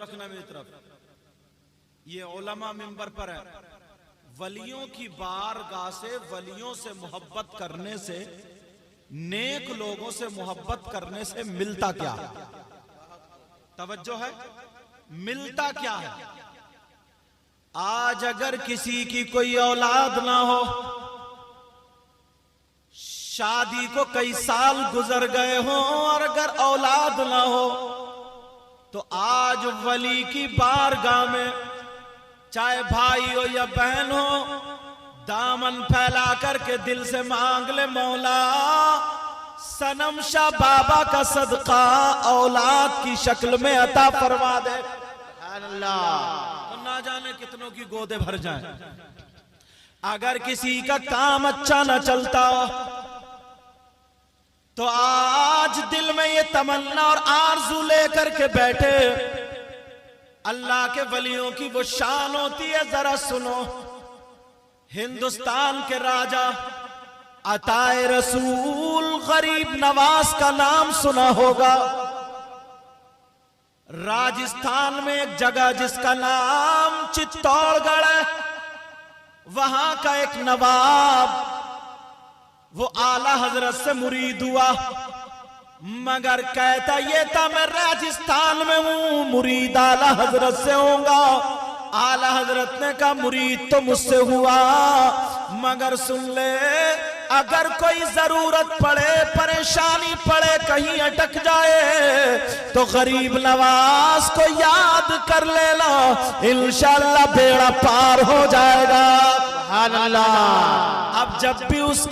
رکھنا میری طرف، یہ علماء منبر پر ہے، ولیوں کی بارگاہ سے، ولیوں سے محبت کرنے سے، نیک لوگوں سے محبت کرنے سے ملتا کیا ہے؟ توجہ ہے، ملتا کیا ہے؟ آج اگر کسی کی کوئی اولاد نہ ہو، شادی کو کئی سال گزر گئے ہوں، اور اگر اولاد نہ ہو تو آج ولی کی بارگاہ میں چاہے بھائی ہو یا بہن ہو، دامن پھیلا کر کے دل سے مانگ لے، مولا صنم شاہ بابا کا صدقہ اولاد کی شکل میں عطا فرما دے، سبحان اللہ، تو نہ جانے کتنوں کی گودے بھر جائیں۔ اگر کسی کا کام اچھا نہ چلتا ہو تو آج دل میں یہ تمنا اور آرزو لے کر کے بیٹھے، اللہ کے ولیوں کی وہ شان ہوتی ہے، ذرا سنو۔ ہندوستان کے راجہ عطائے رسول غریب نواز کا نام سنا ہوگا۔ راجستھان میں ایک جگہ جس کا نام چتور گڑھ ہے، وہاں کا ایک نواب وہ اعلیٰ حضرت سے مرید ہوا، مگر کہتا یہ تھا میں راجستھان میں ہوں، مرید اعلیٰ حضرت سے ہوں گا۔ اعلیٰ حضرت نے کہا مرید تو مجھ سے ہوا، مگر سن لے اگر کوئی ضرورت پڑے، پریشانی پڑے، کہیں اٹک جائے تو غریب نواز کو یاد کر لینا، انشاءاللہ بیڑا پار ہو جائے گا، سبحان اللہ۔ اب جب بھی اس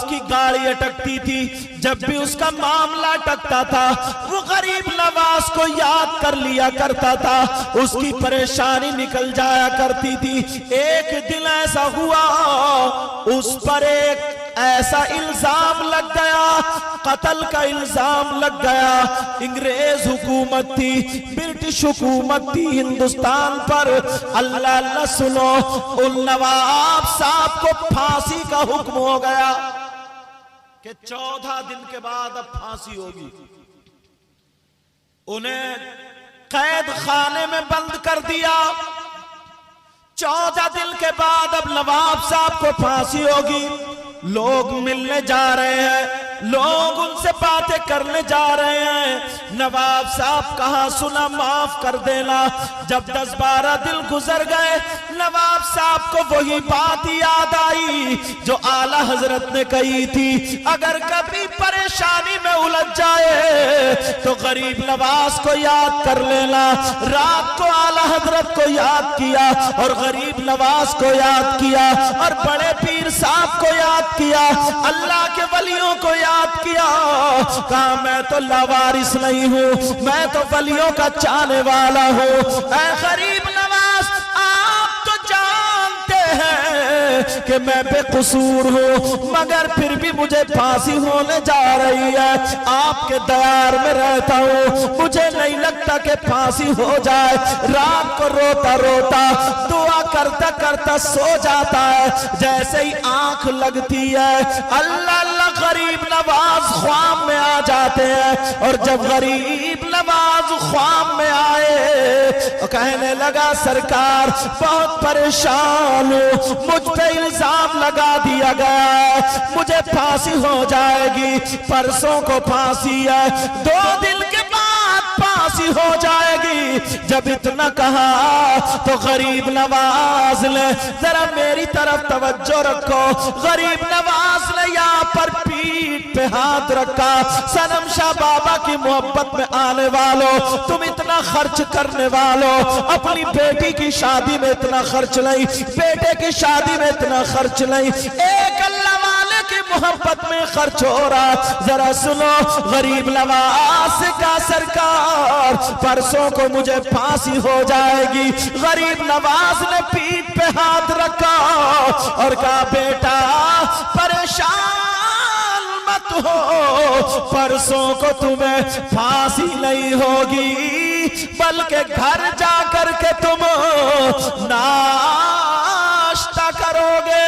کی گاڑی اٹکتی تھی، جب بھی اس کا معاملہ اٹکتا تھا، وہ غریب نواز کو یاد کر لیا کرتا تھا، اس کی پریشانی نکل جایا کرتی تھی۔ ایک دن ایسا ہوا اس پر ایک ایسا الزام لگ گیا، قتل کا الزام لگ گیا۔ انگریز حکومت تھی، برٹش حکومت تھی ہندوستان پر۔ اللہ اللہ سنو، ان نواب صاحب کو پھانسی کا حکم ہو گیا کہ 14 دن کے بعد اب پھانسی ہوگی۔ انہیں قید خانے میں بند کر دیا۔ 14 دن کے بعد اب نواب صاحب کو پھانسی ہوگی۔ لوگ ملنے جا رہے ہیں، لوگ ان سے باتیں کرنے جا رہے ہیں۔ نواب صاحب کہا سنا معاف کر دینا۔ جب 10-12 دن گزر گئے، نواب صاحب کو وہی بات یاد آئی جو اعلیٰ حضرت نے کہی تھی، اگر کبھی پریشانی میں الجھ جائے تو غریب نواز کو یاد کر لینا۔ رات کو اعلیٰ حضرت کو یاد کیا اور غریب نواز کو یاد کیا اور بڑے پیر صاحب کو یاد کیا، اللہ کے ولیوں کو یاد کیا۔ کہا میں تو لاوارث نہیں ہوں، میں تو ولیوں کا چاہنے والا ہوں۔ اے غریب نواز، آپ تو جانتے ہیں کہ میں بے قصور ہوں، مگر پھر بھی مجھے پھانسی ہونے جا رہی ہے۔ آپ کے دیار میں رہتا ہوں، مجھے نہیں لگتا کہ پھانسی ہو جائے۔ رات کو روتا روتا دعا کرتا کرتا سو جاتا ہے۔ جیسے ہی آنکھ لگتی ہے، اللہ اللہ غریب نواز خواب میں آ جاتے ہیں۔ اور جب غریب نواز خواب میں آئے، کہنے لگا سرکار بہت پریشان ہوں، مجھ پہ الزام لگا دیا گیا ہے، مجھے پھانسی ہو جائے گی، پرسوں کو پھانسی ہے، 2 دن کے بعد پھانسی ہو جائے گی۔ جب اتنا کہا تو غریب نواز نے ذرا میری طرف توجہ رکھو، غریب نواز نے یہاں پر پیٹھ پہ ہاتھ رکھا۔ صنم شاہ بابا کی محبت میں آنے والوں، تم اتنا خرچ کرنے والوں، اپنی بیٹی کی شادی میں اتنا خرچ نہیں، بیٹے کی شادی میں اتنا خرچ نہیں، ایک اللہ والے کی محبت میں خرچ ہو رہا۔ ذرا سنو، غریب نواز کا سرکار پرسوں کو مجھے پھانسی ہو جائے گی۔ غریب نواز نے پیٹھ پہ ہاتھ رکھا اور کہا بیٹا پریشان مت ہو، پرسوں کو تمہیں پھانسی نہیں ہوگی، بلکہ گھر جا کر کے تم ناشتہ کرو گے۔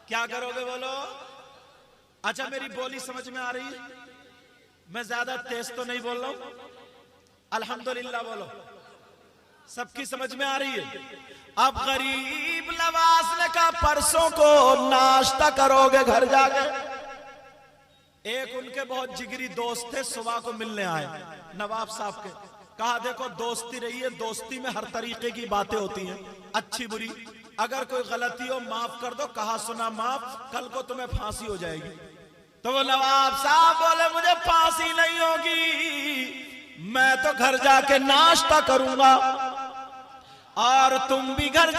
کیا کرو گے بولو؟ اچھا میری بولی سمجھ میں آ رہی ہے؟ میں زیادہ تیز تو نہیں بول رہا ہوں؟ الحمدللہ بولو، سب کی سمجھ میں آ رہی ہے؟ اب غریب نواز نے کہا پرسوں کو ناشتہ کرو گے گھر جا کے؟ ایک ان کے بہت جگری دوست تھے، صبح کو ملنے آئے نواب صاحب کے، کہا دیکھو دوستی رہی ہے، دوستی میں ہر طریقے کی باتیں ہوتی ہیں، اچھی بری، اگر کوئی غلطی ہو معاف کر دو، کہا سنا معاف، کل کو تمہیں پھانسی ہو جائے گی۔ تو وہ نواب صاحب بولے مجھے پھانسی نہیں ہوگی، میں تو گھر جا کے ناشتہ کروں گا، اور تم بھی گھر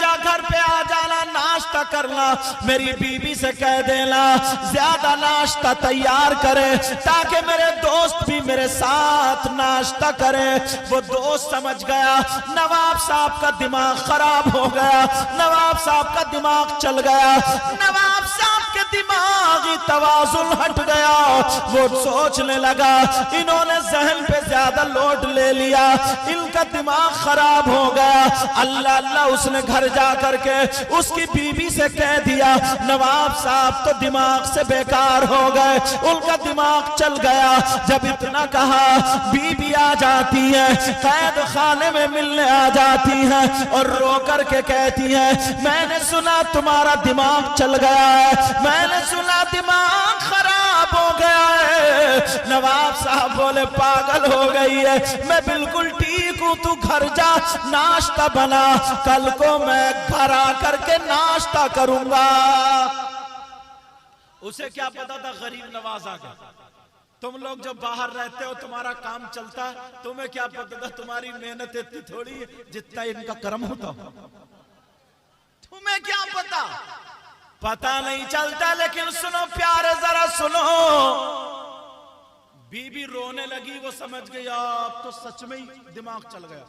پہ آ جانا، ناشتہ کرنا، میری بیوی سے کہہ دینا زیادہ ناشتہ تیار کرے تاکہ میرے دوست بھی میرے ساتھ ناشتہ کرے۔ وہ دوست سمجھ گیا نواب صاحب کا دماغ خراب ہو گیا، نواب صاحب کا دماغ چل گیا، نواب صاحب کے دماغی توازن ہٹ گیا۔ وہ سوچنے لگا انہوں نے ذہن پہ زیادہ لوڈ لے لیا، ان کا دماغ خراب ہو گیا۔ اللہ اللہ اس نے گھر جا کر کے اس کی بیوی سے کہہ دیا نواب صاحب تو دماغ سے بیکار ہو گئے، ان کا دماغ چل گیا۔ جب اتنا کہا بیوی آ جاتی ہے، قید خانے میں ملنے آ جاتی ہے اور رو کر کے کہتی ہے میں نے سنا تمہارا دماغ چل گیا ہے، میں نے سنا دماغ خراب ہو گیا ہے۔ نواب صاحب بولے پاگل ہو گئی ہے، میں بالکل ٹھیک ہوں، تو گھر جا ناشتہ بنا، کل کو میں گھر آ کر کے ناشتہ کروں گا۔ اسے کیا پتا تھا غریب نواز آ گیا؟ تم لوگ جب باہر رہتے ہو تمہارا کام چلتا ہے، تمہیں کیا پتا تھا تمہاری محنت اتنی تھوڑی ہے جتنا ان کا کرم ہوتا؟ تمہیں کیا پتا؟ پتا نہیں چلتا۔ لیکن سنو پیارے ذرا سنو، بی بی رونے لگی، وہ سمجھ گئی اب تو سچ میں ہی دماغ چل گیا،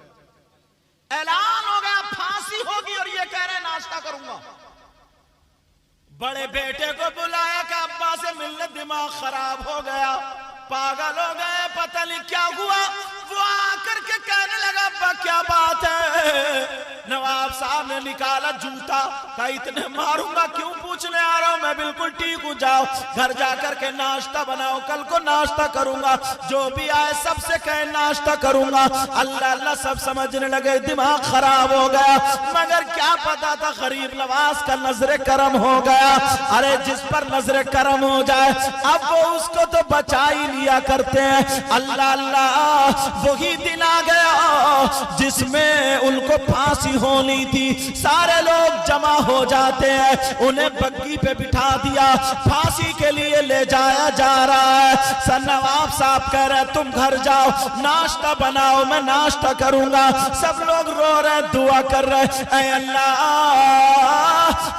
اعلان ہو گیا پھانسی ہوگی، اور یہ کہہ رہے ناشتہ کروں گا۔ بڑے بیٹے کو بلایا کہ ابا سے ملنے، دماغ خراب ہو گیا، پاگل ہو گئے، پتہ نہیں کیا ہوا۔ وہ آ کر کے کہنے لگا ابا کیا بات ہے؟ نواب صاحب نے نکالا جوتا، کہا اتنے ماروں گا کیوں پوچھنے آ رہا ہوں، میں بالکل ٹھیک ہوں، جاؤ گھر جا کر کے ناشتہ بناؤ، کل کو ناشتہ کروں گا، جو بھی آئے سب سے کہے ناشتہ کروں گا۔ اللہ اللہ سب سمجھنے لگے دماغ خراب ہو گیا، مگر کیا پتا تھا غریب نواز کا نظر کرم ہو گیا۔ ارے جس پر نظر کرم ہو جائے اب وہ اس کو تو بچا ہی لیا کرتے ہیں۔ اللہ اللہ وہی دن آ گیا جس میں ان کو پھانسی ہونی تھی، سارے لوگ جمع ہو جاتے ہیں، انہیں بگی پہ بٹھا دیا، پھانسی کے لیے لے جایا جا رہا ہے۔ نواب صاحب کہہ رہے تم گھر جاؤ ناشتہ بناؤ، میں ناشتہ کروں گا۔ سب لوگ رو رہے دعا کر رہے اے اللہ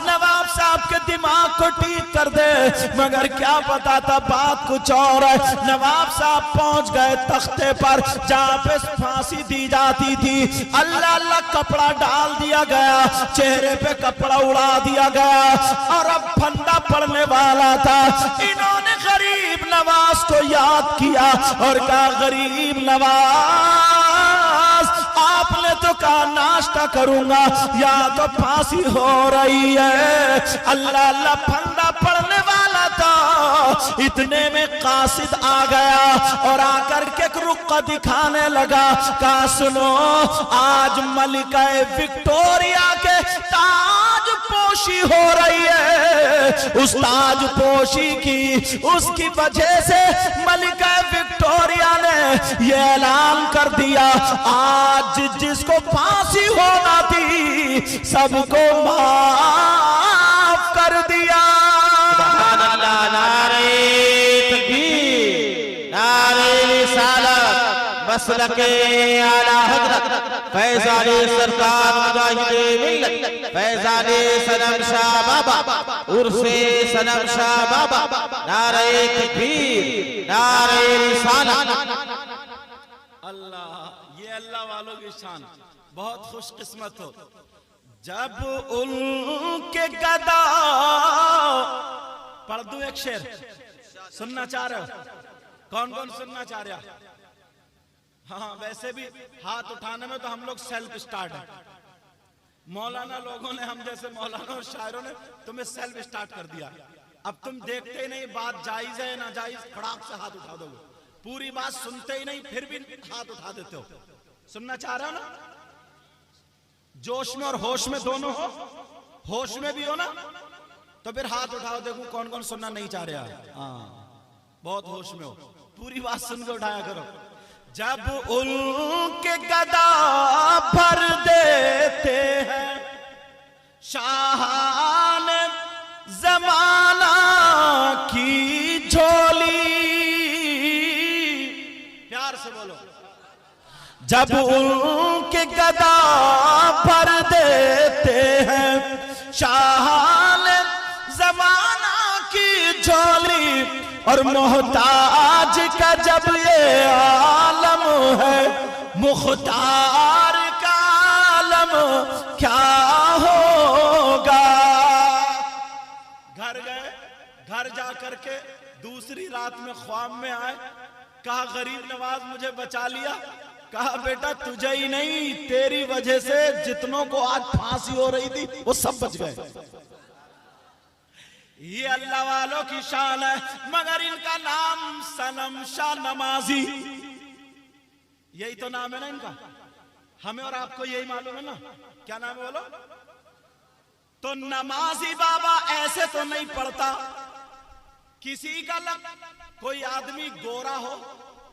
نواب صاحب کے دماغ کو ٹھیک کر دے، مگر کیا پتا تھا بات کچھ اور ہے۔ نواب صاحب پہنچ گئے تختے پر جہاں پہ پھانسی دی جاتی تھی، اللہ اللہ کپڑا ڈال دیا گیا، چہرے پہ کپڑا اڑا دیا گیا، اور اب پھندا پڑنے والا تھا۔ انہوں نے غریب نواز کو یاد کیا اور کہا غریب نواز آپ نے تو کہا ناشتہ کروں گا، یا تو پھانسی ہو رہی ہے۔ اللہ اللہ پھندا پڑنے والا تھا، اتنے میں قاصد آ گیا اور آ کر کے ایک رقعہ دکھانے لگا، کہا سنو آج ملکہ وکٹوریا کے تاج پوشی ہو رہی ہے، اس تاج پوشی کی اس کی وجہ سے ملکہ وکٹوریا نے یہ اعلان کر دیا آج جس کو پھانسی ہونا تھی سب کو معاف کر دیا۔ سبحان اللہ، نعرہ تکبیر، نعرہ رسالت، مسلک اعلیٰ حضرت فیضان سرکار مجاہد ملت فیضان صنم شاہ بابا، عرس صنم شاہ بابا، نعرہ تکبیر، نعرہ رسالت۔ اللہ، یہ اللہ والوں کی شان، بہت خوش قسمت ہو جب ان کے گدا۔ پڑھ دوں ایک شعر، سننا چاہ رہے ہو؟ کون کون سننا چاہ رہے ہو؟ ہاں ویسے بھی ہاتھ اٹھانے میں تو ہم لوگ سیلف سٹارٹ ہیں، مولانا لوگوں نے، ہم جیسے مولانا اور شاعروں نے تمہیں سیلف سٹارٹ کر دیا۔ اب تم دیکھتے ہی نہیں بات جائز ہے ناجائز، پھڑاک سے ہاتھ اٹھا دو گے، پوری بات سنتے ہی نہیں پھر بھی ہاتھ اٹھا دیتے ہو. سننا چاہ رہے ہو نا؟ جوش میں اور ہوش میں دونوں ہو. ہوش میں بھی ہو نا تو پھر ہاتھ اٹھاؤ, دیکھو کون کون سننا نہیں چاہ رہا. ہاں بہت ہوش میں ہو, پوری بات سن کے اٹھایا کرو. جب ان کے گدا بھر دیتے ہیں شاہان زمانہ کی جھولی, پیار سے بولو. جب ان کے گدا بھر دیتے ہیں شاہان زمانہ کی جھولی, اور محتاج کا جب یہ عالم ہے, مختار کا عالم کیا ہوگا. گھر گئے, گھر جا کر کے دوسری رات میں خواب میں آئے, کہا غریب نواز مجھے بچا لیا. کہا بیٹا تجھے ہی نہیں, تیری وجہ سے جتنوں کو آج پھانسی ہو رہی تھی وہ سب بچ گئے. یہ اللہ والوں کی شان ہے. مگر ان کا نام صنم شاہ نمازی, یہی تو نام ہے نا ان کا. ہمیں اور آپ کو یہی معلوم ہے نا. کیا نام ہے بولو؟ تو نمازی بابا ایسے تو نہیں پڑھتا. کسی کا کوئی آدمی گورا ہو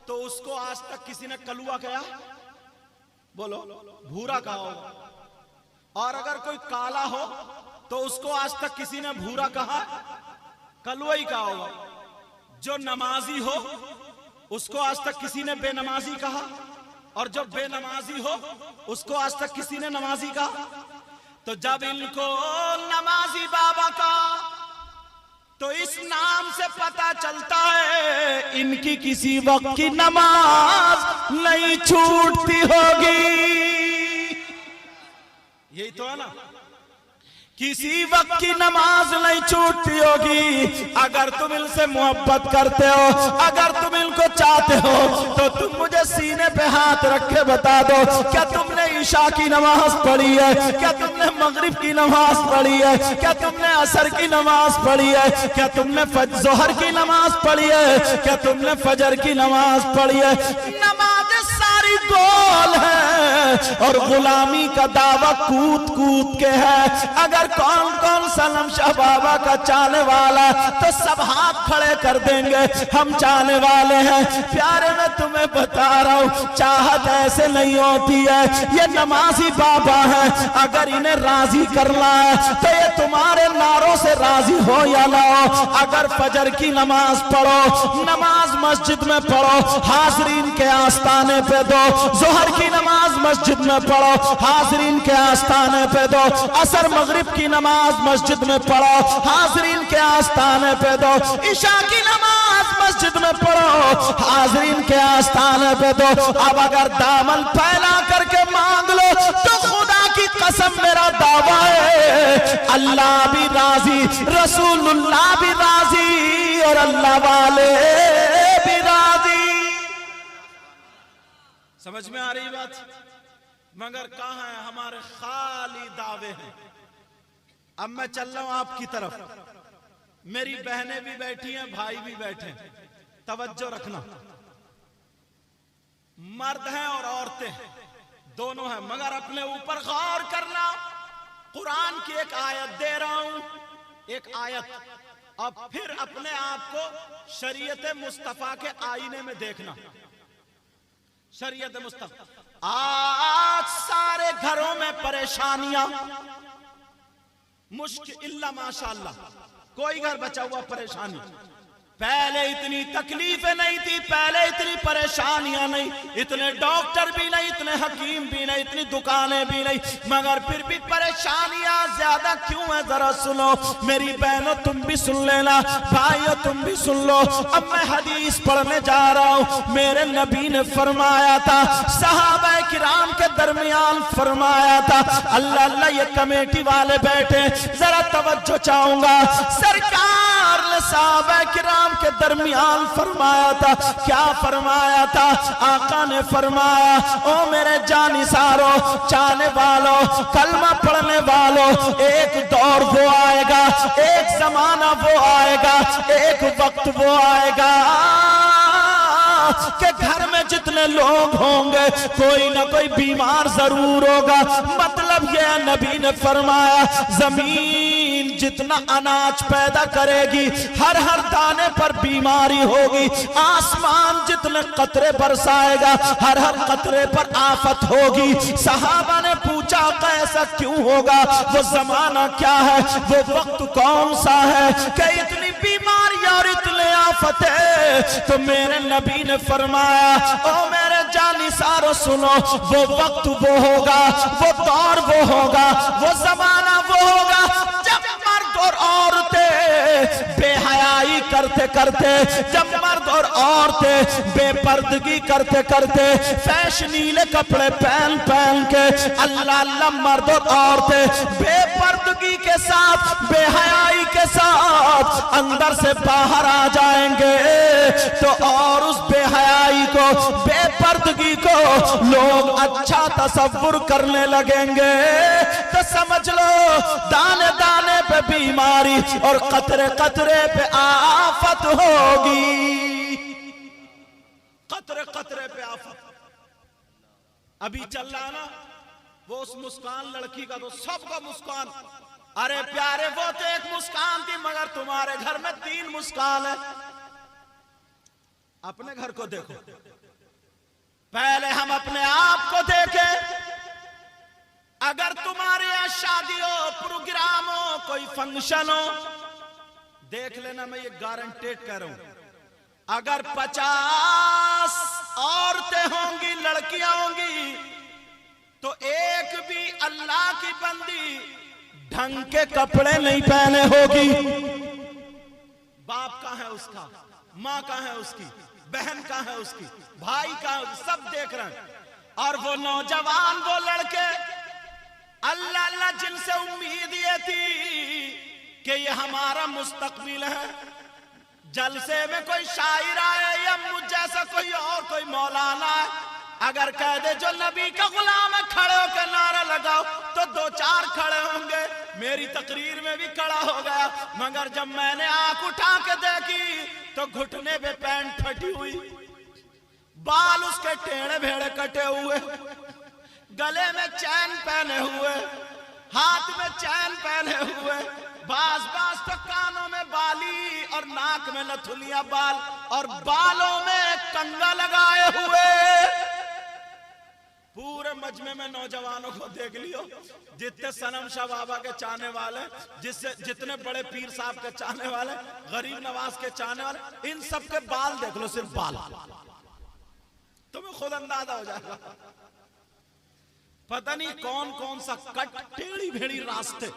تو اس کو آج تک کسی نے کلوا کہا؟ بولو, بھورا کہا ہوگا. اور اگر کوئی کالا ہو تو اس کو آج تک کسی نے بھورا کہا؟ کلوا ہی کہا ہوگا. جو نمازی ہو اس کو آج تک کسی نے بے نمازی کہا, اور جو بے نمازی ہو اس کو آج تک کسی نے نمازی کہا. تو جب ان کو نمازی بابا کا, تو اس نام سے پتہ چلتا ہے ان کی کسی وقت کی نماز نہیں چھوٹتی ہوگی. یہی تو ہے نا, کسی وقت کی نماز نہیں چھوٹتی ہوگی. اگر تم ان سے محبت کرتے ہو, اگر تم ان کو چاہتے ہو, تو تم مجھے سینے پہ ہاتھ رکھ کے بتا دو, کیا تم نے عشاء کی نماز پڑھی ہے؟ کیا تم نے مغرب کی نماز پڑھی ہے؟ کیا تم نے عصر کی نماز پڑھی ہے؟ کیا تم نے ظہر کی نماز پڑھی ہے؟ کیا تم نے فجر کی نماز پڑھی ہے؟ نماز ساری گول ہے اور غلامی کا دعویٰ کود کود کے ہے. اگر کون کون صنم شاہ بابا کا چاہنے والا تو سب ہاتھ کھڑے کر دیں گے, ہم چاہنے والے ہیں. پیارے میں تمہیں بتا رہا ہوں, چاہت ایسے نہیں ہوتی ہے. یہ نمازی بابا ہیں, اگر انہیں راضی کرنا ہے تو یہ تمہارے نعروں سے راضی ہو یا نہ ہو. اگر فجر کی نماز پڑھو, نماز مسجد میں پڑھو, حاضرین کے آستانے پہ دو. ظہر کی نماز مسجد میں پڑھو, حاضرین کے آستانے پہ دو. عصر مغرب کی نماز مسجد میں پڑھو, حاضرین کے آستانے پہ دو. عشاء کی نماز مسجد میں پڑھو, حاضرین کے آستانے پہ دو. اب اگر دامن پھیلا کر کے مانگ لو تو خدا کی قسم میرا دعویٰ ہے اللہ بھی راضی, رسول اللہ بھی راضی, اور اللہ والے بھی راضی. سمجھ میں آ رہی بات؟ مگر کہاں ہے ہمارے خالی دعوے ہیں. اب میں چل رہا ہوں آپ کی طرف. میری بہنیں بھی بیٹھی ہیں, بھائی بھی بیٹھے ہیں, توجہ رکھنا. مرد ہیں اور عورتیں دونوں ہیں, مگر اپنے اوپر غور کرنا. قرآن کی ایک آیت دے رہا ہوں, ایک آیت, اب پھر اپنے آپ کو شریعت مصطفیٰ کے آئینے میں دیکھنا. شریعت مصطفیٰ. آج سارے گھروں میں پریشانیاں, مشکل اللہ ماشاءاللہ کوئی گھر بچا ہوا پریشانی. پہلے اتنی تکلیفیں نہیں تھی, پہلے اتنی پریشانیاں نہیں, اتنے ڈاکٹر بھی نہیں, اتنے حکیم بھی نہیں, اتنی دکانیں بھی نہیں, مگر پھر بھی پریشانیاں زیادہ کیوں ہیں؟ ذرا سنو میری بہنوں, تم بھی سن لینا, بھائیو تم بھی سن لو. اب میں حدیث پڑھنے جا رہا ہوں. میرے نبی نے فرمایا تھا, صحابہ کرام کے درمیان فرمایا تھا, اللہ اللہ یہ کمیٹی والے بیٹھے, ذرا توجہ چاہوں گا. سرکار نے صحابہ کرام کے درمیان فرمایا تھا. کیا فرمایا تھا؟ آقا نے فرمایا, او میرے جانثاروں, چاہنے والوں, کلمہ پڑھنے والوں, ایک دور وہ آئے گا, ایک زمانہ وہ آئے گا, ایک وقت وہ آئے گا کہ گھر میں جتنے لوگ ہوں گے کوئی نہ کوئی بیمار ضرور ہوگا. مطلب یہ نبی نے فرمایا زمین جتنا اناج پیدا کرے گی ہر ہر دانے پر بیماری ہوگی. آسمان جتنے قطرے برسائے گا ہر ہر قطرے پر آفت ہوگی. صحابہ نے پوچھا ایسا کیوں ہوگا؟ وہ زمانہ کیا ہے؟ وہ وقت کون سا ہے کہ اتنی بیماری اور اتنے آفتیں؟ تو میرے نبی نے فرمایا او میرے جانی سارو سنو، وہ وقت وہ ہوگا، وہ دور وہ ہوگا، وہ زمانہ وہ ہوگا جب مرد اور عورتیں بے حیائی کرتے کرتے، جب مرد اور عورتیں بے پردگی کرتے کرتے، فیشنیلے کپڑے پہن پہن کے، اللہ اللہ مرد اور عورتیں بے پردگی کے ساتھ، بے حیائی کے ساتھ اندر سے باہر آ جائیں گے تو اور اس بے حیائی کو، بے پردگی کو لوگ اچھا تصور کرنے لگیں گے تو سمجھ لو دانے دانے پہ بیماری اور قطرے قطرے پہ آفت ہوگی. قطرے قطرے پہ آفت. ابھی چل رہا نا وہ اس مسکان لڑکی کا، تو سب کا مسکان، ارے پیارے وہ تو ایک مسکان تھی مگر تمہارے گھر میں 3 مسکان ہے. اپنے گھر کو دیکھو، پہلے ہم اپنے آپ کو دیکھیں. اگر تمہارے یہاں شادی ہو، پروگرام ہو، کوئی فنکشن ہو، دیکھ لینا میں یہ گارنٹیڈ کہہ رہا ہوں، اگر 50 عورتیں ہوں گی، لڑکیاں ہوں گی، تو ایک بھی اللہ کی بندی ڈھنگ کے کپڑے نہیں پہنے ہوگی. باپ کہاں ہے اس کا، ماں کہاں ہے اس کی، بہن کہاں ہے اس کی، بھائی کہاں ہے، سب دیکھ رہے ہیں. اور وہ نوجوان، وہ لڑکے، اللہ اللہ جن سے امید یہ تھی کہ یہ ہمارا مستقبل ہے، جلسے میں کوئی شاعر آئے یا مجھ جیسا کوئی اور کوئی مولانا ہے، اگر کہہ دے جو نبی کا غلام ہے کھڑے ہو کے نعرہ لگاؤ تو 2-4 کھڑے ہوں گے. میری تقریر میں بھی کھڑا ہو گیا، مگر جب میں نے آنکھ اٹھا کے دیکھی تو گھٹنے پہ پینٹ پھٹی ہوئی، بال اس کے ٹیڑے بھیڑے کٹے ہوئے، گلے میں چین پہنے ہوئے، ہاتھ میں چین پہنے ہوئے، باز تو کانوں میں بالی اور ناک میں نتھلیاں بال اور بالوں میں کنگا لگائے ہوئے. پورے مجمع میں نوجوانوں کو دیکھ لیو، جتنے صنم شاہ بابا کے چاہنے والے، جتنے بڑے پیر صاحب کے چاہنے والے، غریب نواز کے چاہنے والے، ان سب کے بال دیکھ لو، صرف بال. تمہیں خود اندازہ ہو جائے گا پتہ نہیں کون کون سا کٹ، ٹیڑھی بھیڑی راستے،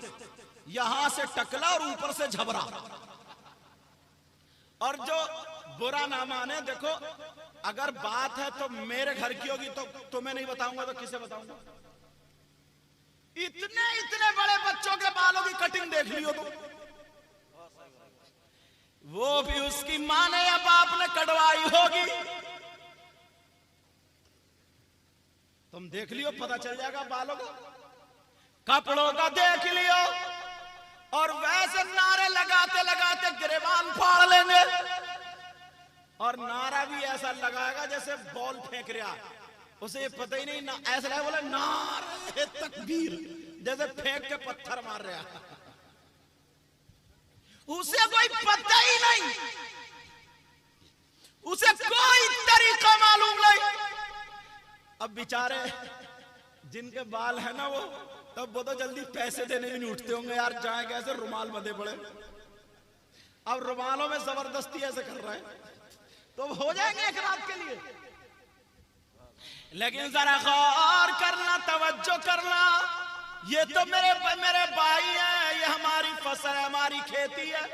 یہاں سے ٹکلا اور اوپر سے جھبرا. اور جو برا نہ مانے، دیکھو اگر بات ہے تو میرے گھر کی ہوگی تو تمہیں نہیں بتاؤں گا تو کسے بتاؤں گا. اتنے بڑے بچوں کے بالوں کی کٹنگ دیکھ لیو تو، وہ بھی اس کی ماں نے یا باپ نے کٹوائی ہوگی. تم دیکھ لیو پتہ چل جائے گا بالوں کا، کپڑوں کا دیکھ لیو. اور ویسے نعرے لگاتے لگاتے گریبان پھاڑ لیں گے، اور نعرہ بھی ایسا لگائے گا جیسے بال پھینک رہا، اسے یہ پتہ ہی نہیں، ایسا لگا بولے نعرہ تکبیر، جیسے پھینک کے پتھر مار رہا، اسے کوئی پتہ ہی نہیں، اسے کوئی طریقہ معلوم نہیں. اب بیچارے جن کے بال ہیں نا وہ، تب وہ تو جلدی پیسے دینے بھی نہیں اٹھتے ہوں گے، یار جائیں کیسے، رومال بندھے پڑے. اب رومالوں میں زبردستی ایسے کر رہا ہے تو ہو جائیں گے ایک رات کے لیے. لیکن ذرا غور کرنا، توجہ کرنا، یہ تو میرے بھائی ہیں، یہ ہماری فصل ہے، ہماری کھیتی ہے.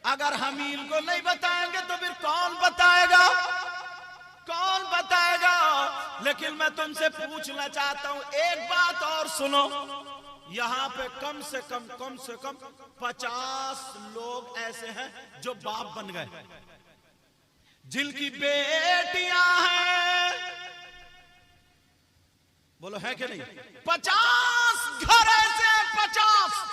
اگر حمیل کو نہیں بتائیں گے تو پھر کون بتائے گا، کون بتائے گا. لیکن میں تم سے پوچھنا چاہتا ہوں ایک بات اور سنو، یہاں پہ کم سے کم 50 لوگ ایسے ہیں جو باپ بن گئے، جن کی بیٹیاں ہیں، بولو ہے کہ نہیں؟ 50 گھر ایسے ہیں، 50.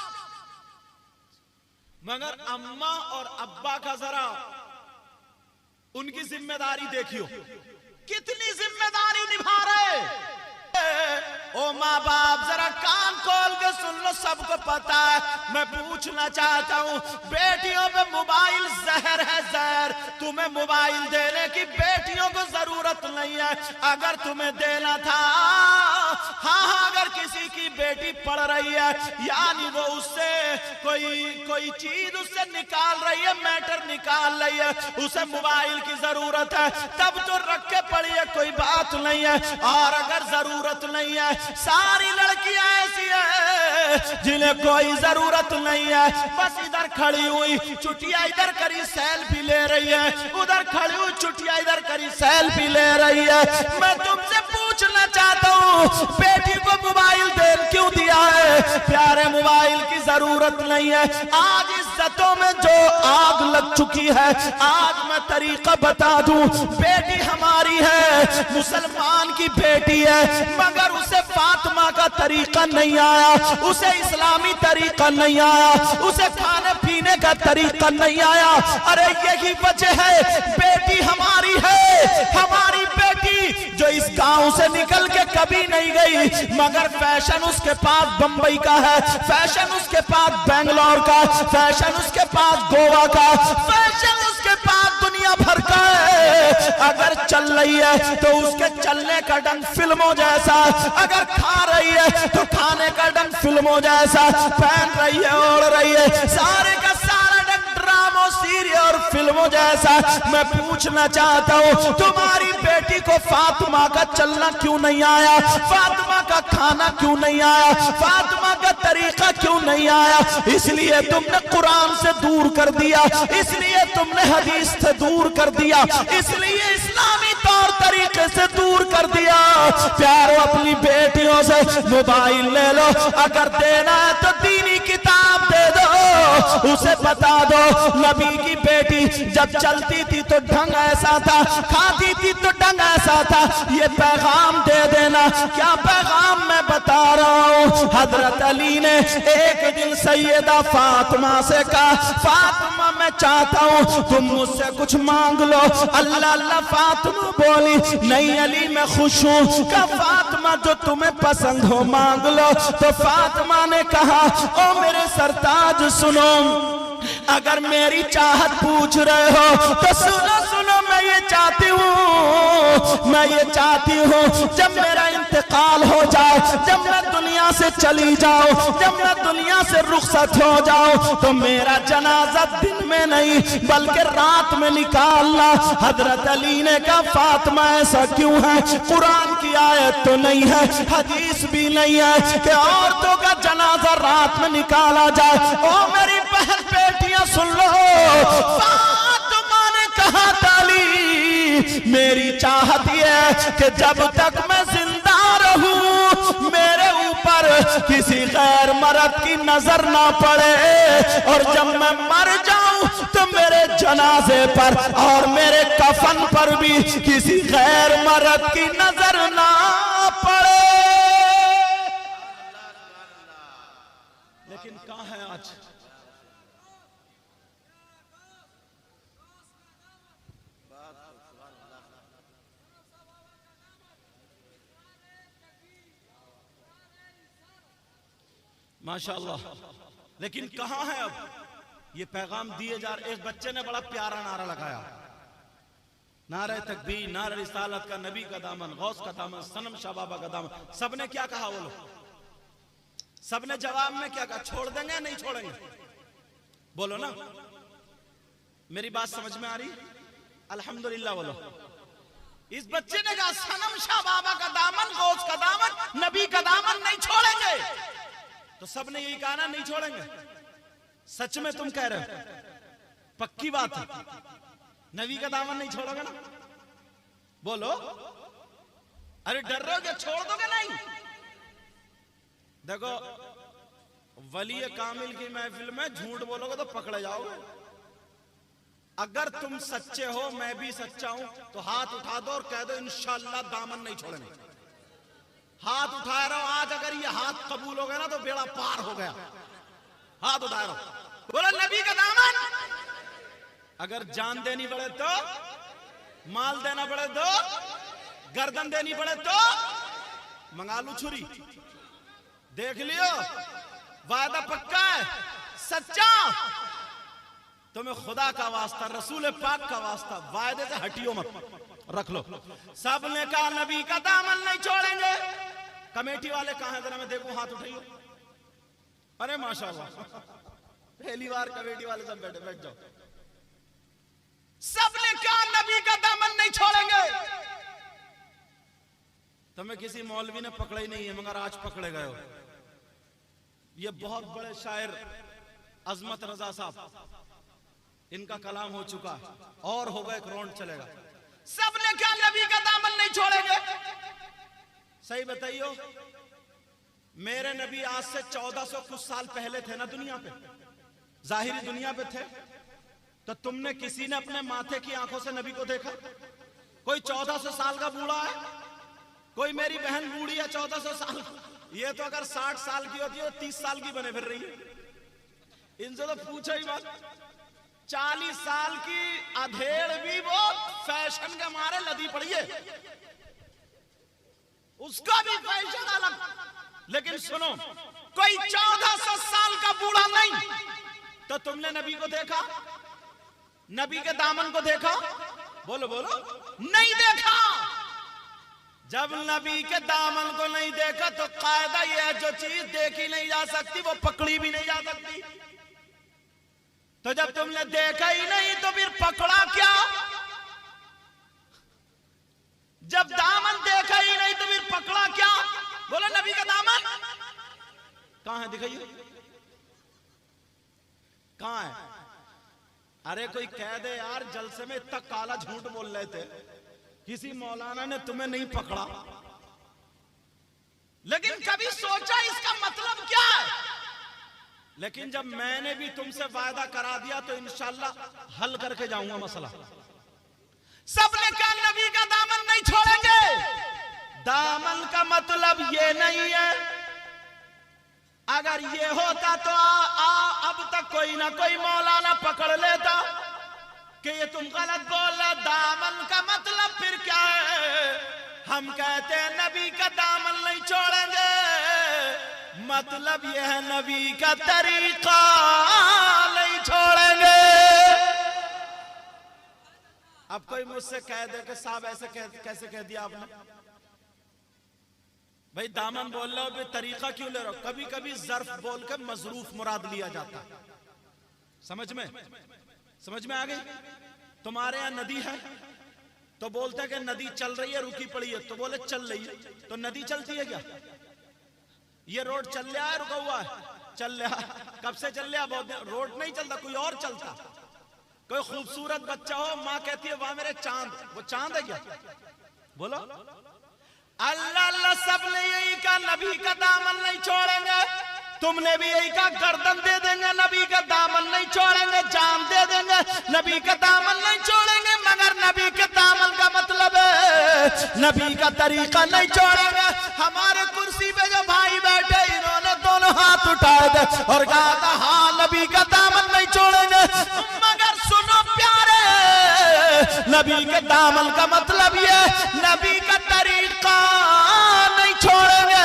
مگر اماں اور ابا کا ذرا ان کی ذمہ داری دیکھیو کتنی ذمہ داری نبھا رہے. او ماں باپ ذرا کان کھول کے سن لو, سب کو پتا ہے. میں پوچھنا چاہتا ہوں, بیٹیوں پہ موبائل زہر ہے, زہر. تمہیں موبائل دینے کی بیٹیوں کو ضرورت نہیں ہے. اگر تمہیں دینا تھا, ہاں اگر کسی کی بیٹی پڑھ رہی ہے, یعنی وہ اس سے کوئی چیز اس سے نکال رہی ہے, میٹر نکال رہی ہے, اسے موبائل کی ضرورت ہے, تب تو رکھ کے پڑھیے, کوئی بات نہیں ہے. اور اگر ضرورت نہیں ہے, ساری لڑکیاں ایسی ہیں جنہیں کوئی ضرورت نہیں ہے, بس ادھر کھڑی ہوئی چٹیا ادھر کری سیلفی لے رہی ہے, ادھر کھڑی ہوئی چٹیا ادھر کری سیلفی لے رہی ہے. میں تم سے پوچھنا چاہتا ہوں, بیٹی کو موبائل دے کیوں دیا ہے؟ پیارے موبائل کی ضرورت نہیں ہے. آج عزتوں میں جو آگ لگ چکی ہے, آج میں طریقہ بتا دوں. بیٹی ہماری ہے, مسلمان کی بیٹی ہے, مگر اسے فاطمہ کا طریقہ نہیں آیا, اسے اسلامی طریقہ نہیں آیا, اسے کھانے پینے کا طریقہ نہیں آیا. ارے یہی وجہ ہے, بیٹی ہماری ہے, ہماری بیٹی جو اس گاؤں سے نکل کے کبھی نہیں گئی, مگر فیشن اس کے پاس بمبئی کا ہے, فیشن اس کے پاس بنگلور کا, فیشن اس کے پاس گوا کا, فیشن اس کے پاس دنیا بھر کا ہے. اگر چل رہی ہے تو اس کے چلنے کا ڈنگ فلموں جیسا, اگر کھا رہی ہے تو کھانے کا ڈنگ فلموں جیسا, پہن رہی ہے اوڑھ رہی ہے, سارے کا سارا ڈنگ ڈراموں سیریل اور فلموں جیسا. میں پوچھنا چاہتا ہوں, تمہاری بیٹی کو فاطمہ کا چلنا کیوں نہیں آیا, فاطمہ کا کھانا کیوں نہیں آیا, فاطمہ کا طریقہ کیوں نہیں آیا؟ اس لیے تم نے قرآن سے دور کر دیا, اس لیے تم نے حدیث سے دور کر دیا, اس لیے اسلامی طور طریقے سے دور کر دیا. پیارو, اپنی بیٹیوں سے موبائل لے لو, اگر دینا ہے تو دینی کتاب دے دو, اسے بتا دو نبی کی بیٹی جب چلتی تھی تو ڈھنگ ایسا تھا, کھاتی تھی تو ڈھنگ ایسا تھا. یہ پیغام دے دینا. کیا پیغام میں بتا رہا ہوں؟ حضرت علی نے ایک دن سیدہ فاطمہ سے کہا, فاطمہ میں چاہتا ہوں تم مجھ سے کچھ مانگ لو. اللہ اللہ فاطمہ بولی, نہیں علی میں خوش ہوں. کہ فاطمہ جو تمہیں پسند ہو مانگ لو. تو فاطمہ نے کہا, او میرے سرتاج سنو, اگر میری چاہت پوچھ رہے ہو تو سنو سنو, میں یہ چاہتی ہوں, میں یہ چاہتی ہوں جب میرا انتقال ہو جائے, جب میں دنیا سے چلی جاؤں, جب میں دنیا سے رخصت ہو جاؤں, تو میرا جنازہ دن میں نہیں بلکہ رات میں نکالنا. حضرت علی نے کہا, فاطمہ ایسا کیوں ہے؟ قرآن کی آیت تو نہیں ہے, حدیث بھی نہیں ہے کہ عورتوں کا جنازہ رات میں نکالا جائے. او میری بہن بیٹیاں سن لو, فاطمہ نے کہا, علی میری چاہت یہ ہے کہ جب تک میں زندہ رہوں میرے اوپر کسی غیر مرد کی نظر نہ پڑے, اور جب میں مر جاؤں تو میرے جنازے پر اور میرے کفن پر بھی کسی غیر مرد کی نظر نہ پڑے. لیکن کہاں ہے آج؟ ماشاءاللہ, لیکن کہاں ہے اب یہ پیغام دیے جا رہے؟ ایک بچے نے بڑا پیارا نعرہ لگایا, نعرہ تکبیر, نعرہ رسالت کا, نبی کا دامن, غوث کا دامن, صنم شاہ بابا کا دامن. سب نے کیا کہا؟ وہ لوگ سب نے جواب میں کیا کہا؟ چھوڑ دیں گے نہیں چھوڑیں گے؟ بولو نا, میری بات سمجھ میں آ رہی؟ الحمدللہ بولو. اس بچے نے کہا صنم شاہ بابا کا دامن, غوث کا دامن, نبی کا دامن نہیں چھوڑیں گے. تو سب نے یہی کہا نا نہیں چھوڑیں گے. سچ میں تم کہہ رہے ہو؟ پکی بات ہے, نبی کا دامن نہیں چھوڑو گے نا؟ بولو. ارے ڈر رہے ہو کہ چھوڑ دو گے؟ نہیں. دیکھو, ولی کامل کی محفل میں جھوٹ بولو گے تو پکڑے جاؤ گے. اگر تم سچے ہو, میں بھی سچا ہوں, تو ہاتھ اٹھا دو اور کہہ دو انشاءاللہ دامن نہیں چھوڑیں گے. ہاتھ اٹھائے رہو. آج اگر یہ ہاتھ قبول ہو گیا نا تو بیڑا پار ہو گیا. ہاتھ اٹھائے رہو, بولو نبی کا دامن. اگر جان دینی پڑے تو مال دینا پڑے تو، گردن دینی پڑے تو منگا لو چھری. دیکھ لیو وعدہ پکا ہے سچا. تمہیں خدا کا واسطہ رسول پاک کا واسطہ وعدے سے ہٹیو مت، رکھ لو. سب نے کہا نبی کا دامن نہیں چھوڑیں گے. کمیٹی والے کہاں ہیں ذرا میں دیکھوں، ہاتھ اٹھائیو. ارے ماشاءاللہ پہلی بار کمیٹی والے سب بیٹھے، بیٹھ جاؤ. سب نے کہا نبی کا دامن نہیں چھوڑیں گے. تمہیں کسی مولوی نے پکڑا ہی نہیں ہے مگر آج پکڑے گئے ہو. یہ بہت بڑے شاعر عظمت رضا صاحب، ان کا کلام ہو چکا اور ہوگا ایک راؤنڈ چلے گا. سب نے کہا نبی کا دامن نہیں چھوڑیں گے. صحیح بتائیو، میرے نبی آج سے 1400 کچھ سال پہلے تھے نا دنیا پہ، ظاہری دنیا پہ تھے. تو تم نے کسی نے اپنے ماتھے کی آنکھوں سے نبی کو دیکھا؟ کوئی 1400 سال کا بوڑھا ہے، کوئی میری بہن بوڑھی ہے 1400 سال. یہ تو اگر 60 سال کی ہوتی ہے 30 سال کی بنے پھر رہی ہے. ان سے تو پوچھو ہی بات. 40 سال کی ادھیڑ بھی وہ فیشن کے مارے لدی پڑی ہے، اس کا بھی فیشن الگ. لیکن سنو، کوئی 1400 سال کا بوڑھا نہیں. تو تم نے نبی کو دیکھا؟ نبی کے دامن کو دیکھا؟ بولو بولو. نہیں دیکھا. جب نبی کے دامن کو نہیں دیکھا تو قاعدہ یہ ہے جو چیز دیکھی نہیں جا سکتی وہ پکڑی بھی نہیں جا سکتی. تو جب تم نے دیکھا ہی نہیں تو پھر پکڑا کیا؟ جب دامن دیکھا ہی نہیں تو پھر پکڑا کیا؟ بولو نبی کا دامن کہاں ہے؟ دکھائیے کہاں ہے. ارے کوئی کہہ دے یار جلسے میں اتنا کالا جھوٹ بول رہے تھے، کسی مولانا نے تمہیں نہیں پکڑا. لیکن کبھی سوچا اس کا مطلب کیا ہے؟ لیکن جب میں نے بھی تم سے وعدہ کرا دیا تو انشاءاللہ حل کر کے جاؤں گا مسئلہ. سب نے کہا نبی کا دامن نہیں چھوڑیں گے. دامن کا مطلب یہ نہیں ہے. اگر یہ ہوتا تو اب تک کوئی نہ کوئی مولانا پکڑ لیتا کہ یہ تم غلط بول رہے. دامن کا مطلب پھر کیا ہے؟ ہم کہتے ہیں نبی کا دامن نہیں چھوڑیں گے. مطلب یہ ہے نبی کا طریقہ نہیں چھوڑیں گے. اب کوئی مجھ سے کہہ دے کہ صاحب ایسے کیسے کہہ دیا آپ نے؟ بھئی دامن بول رہے ہو بھی طریقہ کیوں لے رہے ہو؟ کبھی کبھی ظرف بول کے مظروف مراد لیا جاتا ہے. سمجھ میں آ گئی؟ تمہارے یہاں ندی ہے تو بولتے ہیں کہ ندی چل رہی ہے رکی پڑی ہے، تو بولے چل رہی ہے. تو ندی چلتی ہے کیا؟ یہ روڈ چل رہا ہے رکا ہوا ہے؟ چل رہا. کب سے چل رہا؟ بہت دن. روڈ نہیں چلتا، کوئی اور چلتا. کوئی خوبصورت بچہ ہو، ماں کہتی ہے وہاں میرے چاند. وہ چاند ہے کیا؟ بولو. اللہ اللہ سب نے یہی کہا نبی کا دامن نہیں چھوڑیں گے. تم نے بھی یہی کہا گردن دے دیں گے نبی کا دامن نہیں چھوڑیں گے، جان دے دیں گے نبی کا دامن نہیں چھوڑیں گے. مگر نبی کے دامن کا مطلب ہے نبی کا طریقہ نہیں چھوڑیں گے. ہمارے کرسی پہ جو بھائی بیٹھے انہوں نے دونوں ہاتھ اٹھائے تھے اور کہا تھا ہاں نبی کا دامن نہیں چھوڑیں گے. مگر سنو پیارے، نبی کے دامن کا مطلب یہ نبی کا طریقہ نہیں چھوڑیں گے.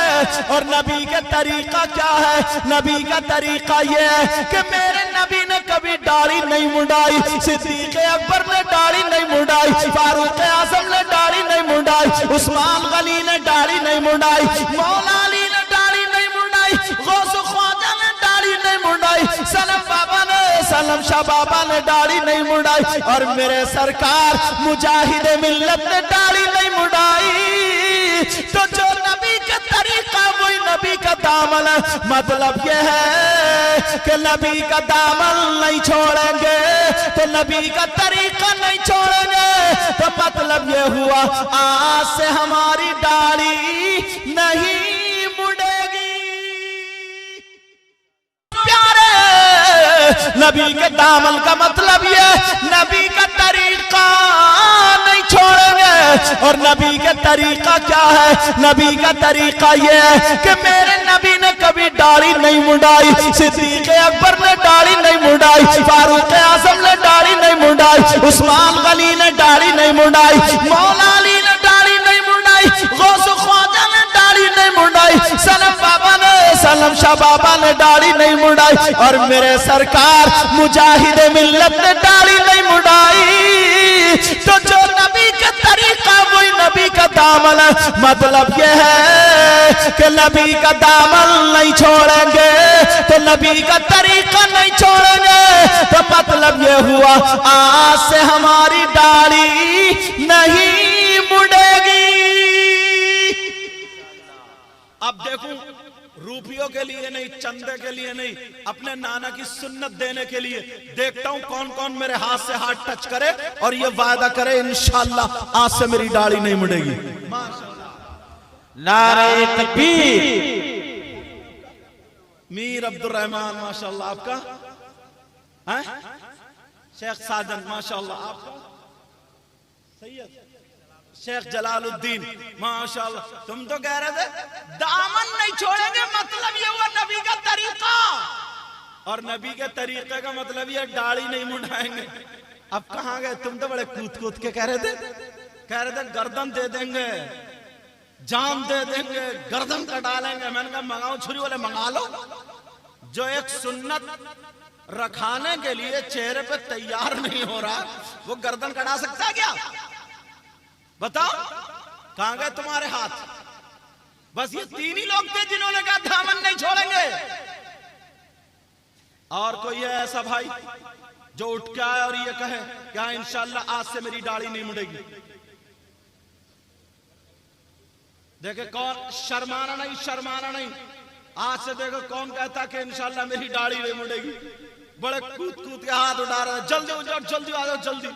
اور نبی کا طریقہ کیا ہے؟ نبی کا طریقہ یہ ہے کہ میرے نبی نے کبھی داڑھی نہیں منڈائی، صدیق اکبر نے داڑھی نہیں منڈائی، فاروق اعظم نے داڑھی نہیں منڈائی، عثمان غنی نے داڑھی نہیں منڈائی، مولا علی نے داڑھی نہیں منڈائی، غوث خواجہ نے داڑھی نہیں منڈائی، سلم بابا نے سلم شاہ بابا نے داڑھی نہیں منڈائی، اور میرے سرکار مجاہد ملت نے داڑھی نہیں منڈائی. تو جو نبی کا طریقہ وہی نبی کا دامن ہے. مطلب یہ ہے کہ نبی کا دامن نہیں چھوڑیں گے تو نبی کا طریقہ نہیں چھوڑیں گے. تو مطلب یہ ہوا آج سے ہماری داڑھی نہیں مڑے گی. پیارے، نبی کے دامن کا مطلب یہ نبی کا طریقہ نہیں چھوڑیں گے. ہے اور نبی کا طریقہ کیا ہے؟ نبی کا طریقہ یہ ہے کہ میرے نبی نے کبھی داڑھی نہیں منڈائی، صدیق اکبر نے داڑھی نہیں منڈائی، فاروق اعظم نے داڑھی نہیں منڈائی، عثمان غنی نے داڑھی نہیں منڈائی، مولا علی نے داڑھی نہیں منڈائی، غوث خواجہ نے داڑھی نہیں منڈائی، سلم شاہ بابا نے داڑھی نہیں منڈائی، اور میرے سرکار مجاہد ملت نے داڑھی نہیں منڈائی۔ تو جو نبی کا طریقہ وہی نبی کا دامن ہے۔ مطلب یہ ہے کہ نبی کا دامن نہیں چھوڑیں گے تو نبی کا طریقہ نہیں چھوڑیں گے، تو مطلب یہ ہوا آج سے ہماری داڑھی نہیں مڑے گی۔ اب دیکھوں روپیوں کے لیے نہیں، چندے کے لیے نہیں، اپنے نانا کی سنت دینے کے لیے دیکھتا ہوں کون کون میرے ہاتھ سے ہاتھ ٹچ کرے اور یہ وعدہ کرے انشاءاللہ آج سے میری داڑھی نہیں مڑے گی۔ نعرہ تکبیر۔ میر عبد الرحمن ماشاءاللہ آپ کا، شیخ ساجن ماشاءاللہ آپ کا، سید شیخ جلال الدین ماشاءاللہ۔ تم تو کہہ رہے تھے دامن نہیں چھوڑیں گے، مطلب یہ ہوا نبی کا طریقہ، اور نبی کے طریقے کا مطلب یہ داڑھی نہیں منڈائیں گے۔ اب کہاں گئے تم؟ تو بڑے کود کود کے کہہ رہے تھے گردن دے دیں گے، جان دے دیں گے، گردن کٹا لیں گے۔ میں نے کہا منگاؤ چھری والے منگا لو۔ جو ایک سنت رکھانے کے لیے چہرے پہ تیار نہیں ہو رہا وہ گردن کٹا سکتا ہے کیا؟ بتاؤ کہاں گئے تمہارے ہاتھ؟ بس یہ تین ہی لوگ تھے جنہوں نے کہا دامن نہیں چھوڑیں گے۔ اور کوئی ہے ایسا بھائی جو اٹھ کے آئے اور یہ کہے کہ ہاں انشاءاللہ آج سے میری داڑھی نہیں مڑے گی؟ دیکھیں کون، شرمانا نہیں، شرمانا نہیں۔ آج سے دیکھو کون کہتا کہ انشاءاللہ میری داڑھی نہیں مڑے گی۔ بڑے کود کود کے ہاتھ اٹھا رہے ہیں، جلدی اٹھو، جلدی آ جاؤ، جلدی۔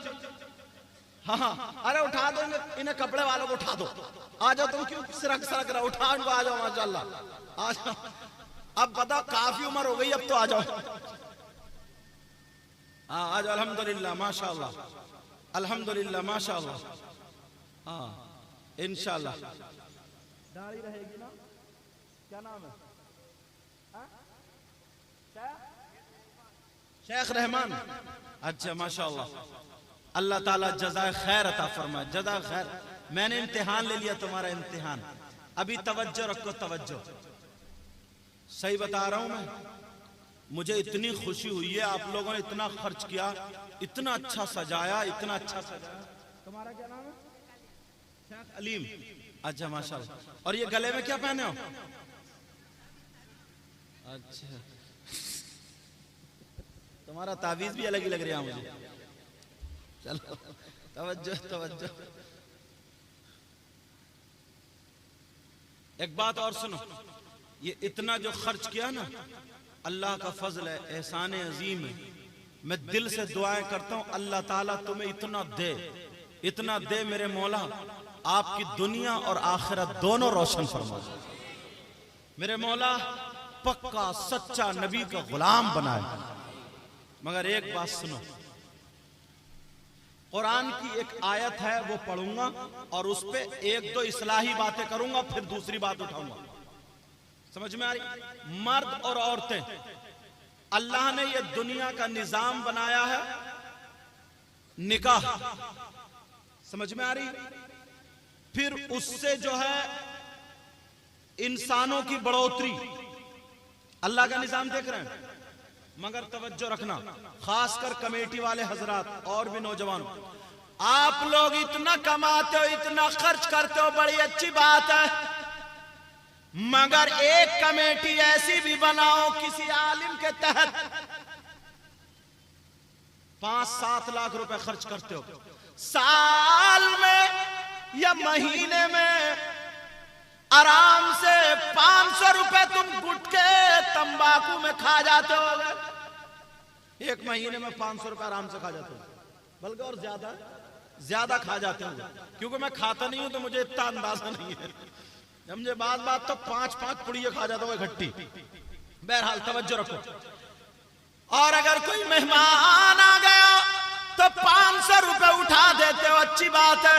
ہاں ارے اٹھا دو انہیں، کپڑے والوں کو اٹھا دو۔ آ جاؤ، تم کیوں سرک سرک رہا؟ اٹھا ان کو، آ جاؤ ماشاءاللہ آ جاؤ۔ اب بتاؤ کافی عمر ہو گئی، اب تو آ جاؤ۔ ہاں آ جاؤ، الحمدللہ ماشاءاللہ، الحمدللہ ماشاءاللہ۔ ہاں انشاءاللہ داڑھی رہے گی نا؟ کیا نام ہے؟ شیخ رحمان۔ اچھا ماشاءاللہ، اللہ تعالیٰ جزائے خیر عطا فرمائے، جزائے خیر۔ میں نے امتحان لے لیا، تمہارا امتحان۔ ابھی توجہ رکھو، توجہ۔ صحیح بتا رہا ہوں میں، مجھے اتنی خوشی ہوئی ہے، آپ لوگوں نے اتنا خرچ کیا، اتنا اچھا سجایا، اتنا اچھا سجایا۔ تمہارا کیا نام ہے؟ شیخ علیم۔ اچھا ماشاءاللہ۔ اور یہ گلے میں کیا پہنے ہو؟ اچھا تمہارا تعویذ بھی الگ ہی لگ رہا ہے مجھے۔ چلو توجہ توجہ۔ ایک بات اور سنو، یہ اتنا جو خرچ کیا نا، اللہ کا فضل ہے، احسان عظیم ہے۔ میں دل سے دعائیں کرتا ہوں اللہ تعالیٰ تمہیں اتنا دے، اتنا دے میرے مولا، آپ کی دنیا اور آخرت دونوں روشن فرما دے میرے مولا، پکا سچا نبی کا غلام بنائے۔ مگر ایک بات سنو، قرآن کی ایک آیت ہے وہ پڑھوں گا اور اس پہ ایک دو اصلاحی باتیں کروں گا، پھر دوسری بات اٹھاؤں گا۔ سمجھ میں آ رہی؟ مرد اور عورتیں، اللہ نے یہ دنیا کا نظام بنایا ہے نکاح، سمجھ میں آ رہی؟ پھر اس سے جو ہے انسانوں کی بڑھوتری، اللہ کا نظام دیکھ رہے ہیں۔ مگر توجہ رکھنا، خاص کر کمیٹی والے حضرات اور بھی نوجوان، آپ لوگ اتنا کماتے ہو، اتنا خرچ کرتے ہو، بڑی اچھی بات ہے، مگر ایک کمیٹی ایسی بھی بناؤ کسی عالم کے تحت 5-7 لاکھ روپے خرچ کرتے ہو، سال میں یا مہینے میں آرام سے 500 روپے تم گٹکے تمباکو میں کھا جاتے ہو گے۔ ایک مہینے میں 500 روپے آرام سے کھا جاتے ہو، بلکہ اور زیادہ کھا جاتے ہو، کیونکہ میں کھاتا نہیں ہوں تو مجھے اتنا اندازہ نہیں ہے۔ جب مجھے بات تو 5 پڑیے کھا جاتا ہوں اکٹھی۔ بہرحال توجہ رکھو، اور اگر کوئی مہمان آ گیا تو 500 روپے اٹھا دیتے ہو، اچھی بات ہے،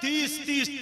30-30,